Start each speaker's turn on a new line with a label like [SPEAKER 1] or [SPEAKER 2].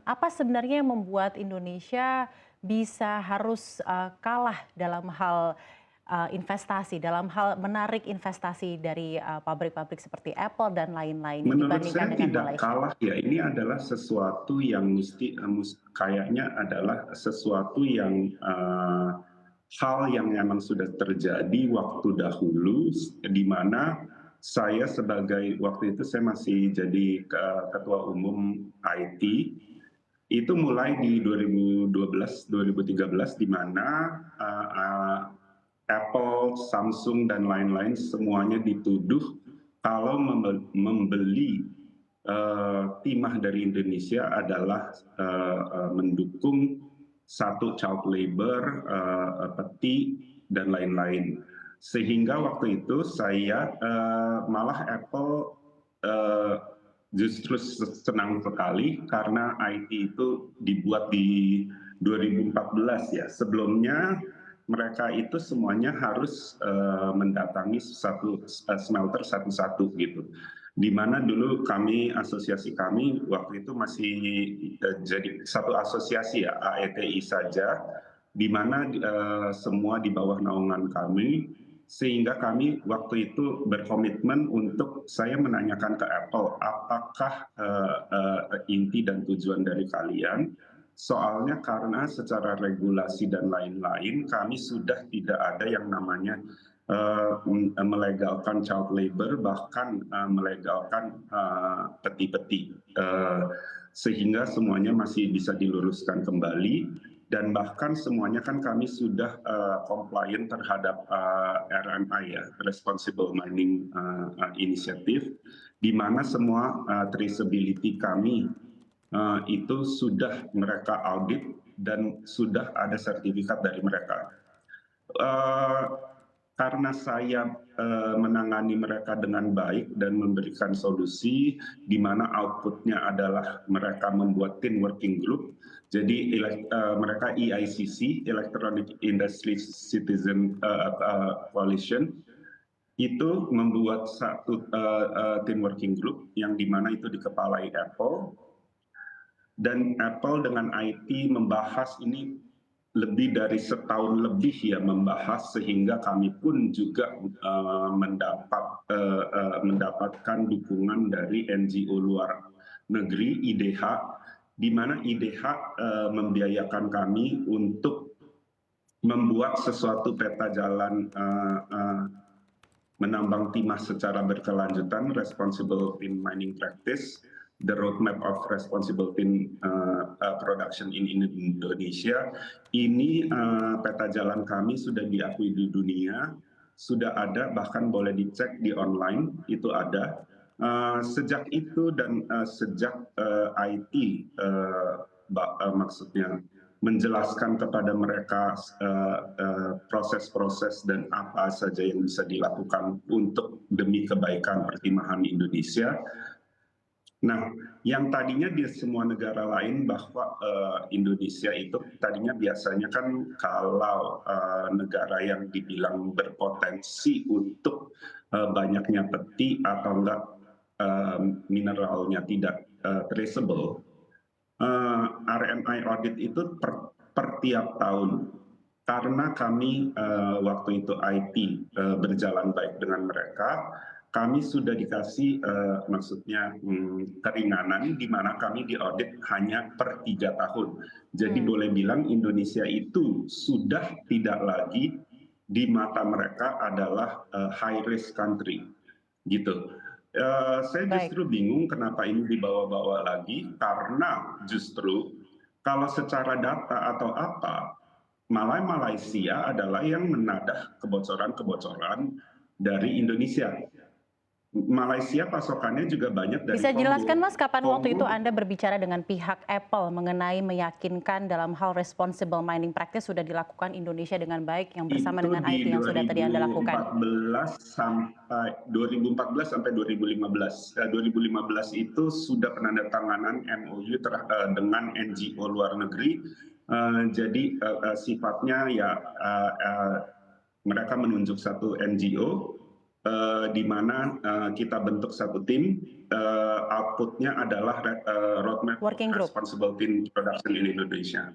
[SPEAKER 1] Apa sebenarnya yang membuat Indonesia bisa harus kalah dalam hal investasi, dalam hal menarik investasi dari pabrik-pabrik seperti Apple dan lain-lainnya
[SPEAKER 2] Menurut
[SPEAKER 1] dibandingkan
[SPEAKER 2] saya
[SPEAKER 1] dengan
[SPEAKER 2] tidak
[SPEAKER 1] Malaysia?
[SPEAKER 2] kalah ya, ini adalah sesuatu yang kayaknya adalah sesuatu yang, hal yang memang sudah terjadi waktu dahulu, di mana saya sebagai waktu itu saya masih jadi ketua umum IT, itu mulai di 2012, 2013 di mana, Apple, Samsung, dan lain-lain semuanya dituduh kalau membeli timah dari Indonesia adalah mendukung satu child labor, peti, dan lain-lain. Sehingga waktu itu saya malah Apple eh, justru senang sekali karena IT itu dibuat di 2014 ya. Sebelumnya mereka itu semuanya harus mendatangi satu smelter satu-satu gitu. Di mana dulu asosiasi kami waktu itu masih jadi satu asosiasi ya, AETI saja, di mana semua di bawah naungan kami, sehingga kami waktu itu berkomitmen untuk saya menanyakan ke Apple, apakah inti dan tujuan dari kalian. Soalnya karena secara regulasi dan lain-lain kami sudah tidak ada yang namanya melegalkan child labor, bahkan melegalkan peti-peti, sehingga semuanya masih bisa diluruskan kembali. Dan bahkan semuanya kan kami sudah compliant terhadap RMI ya, Responsible Mining Initiative, di mana semua traceability kami itu sudah mereka audit dan sudah ada sertifikat dari mereka. Eh, karena saya menangani mereka dengan baik dan memberikan solusi, di mana outputnya adalah mereka membuat tim working group. Jadi mereka EICC, Electronic Industry Citizen Coalition, itu membuat satu tim working group yang dimana itu dikepalai Apple, dan Apple dengan IT membahas ini lebih dari setahun lebih ya, membahas, sehingga kami pun juga mendapatkan dukungan dari NGO luar negeri, IDH, di mana IDH membiayakan kami untuk membuat sesuatu peta jalan menambang timah secara berkelanjutan, responsible tin mining practice, the roadmap of responsible tin production in Indonesia. Ini peta jalan kami sudah diakui di dunia, sudah ada, bahkan boleh dicek di online, itu ada. Sejak itu dan sejak IT maksudnya menjelaskan kepada mereka proses-proses dan apa saja yang bisa dilakukan untuk demi kebaikan pertimahan Indonesia. Nah, yang tadinya di semua negara lain bahwa Indonesia itu tadinya biasanya kan kalau negara yang dibilang berpotensi untuk banyaknya peti atau enggak mineralnya tidak traceable, RMI audit itu per tiap tahun. Karena kami waktu itu IT berjalan baik dengan mereka, kami sudah dikasih maksudnya keringanan, di mana kami diaudit hanya per 3 tahun. Jadi boleh bilang Indonesia itu sudah tidak lagi di mata mereka adalah high risk country, gitu. Saya
[SPEAKER 1] Baik.
[SPEAKER 2] justru bingung kenapa ini dibawa-bawa lagi, karena justru kalau secara data atau apa, malah Malaysia adalah yang menadah kebocoran-kebocoran dari Indonesia. Malaysia pasokannya juga banyak dari
[SPEAKER 1] Bisa jelaskan
[SPEAKER 2] Kongo.
[SPEAKER 1] Mas, kapan waktu itu
[SPEAKER 2] Kongo
[SPEAKER 1] Anda berbicara dengan pihak Apple mengenai meyakinkan dalam hal responsible mining practice sudah dilakukan Indonesia dengan baik yang bersama
[SPEAKER 2] itu
[SPEAKER 1] dengan IT
[SPEAKER 2] di
[SPEAKER 1] yang sudah tadi Anda lakukan?
[SPEAKER 2] 2014 sampai 2015. 2015 itu sudah penandatanganan MOU dengan NGO luar negeri. Jadi sifatnya ya mereka menunjuk satu NGO, di mana kita bentuk satu tim outputnya adalah roadmap
[SPEAKER 1] Working group.
[SPEAKER 2] responsible tin production in Indonesia.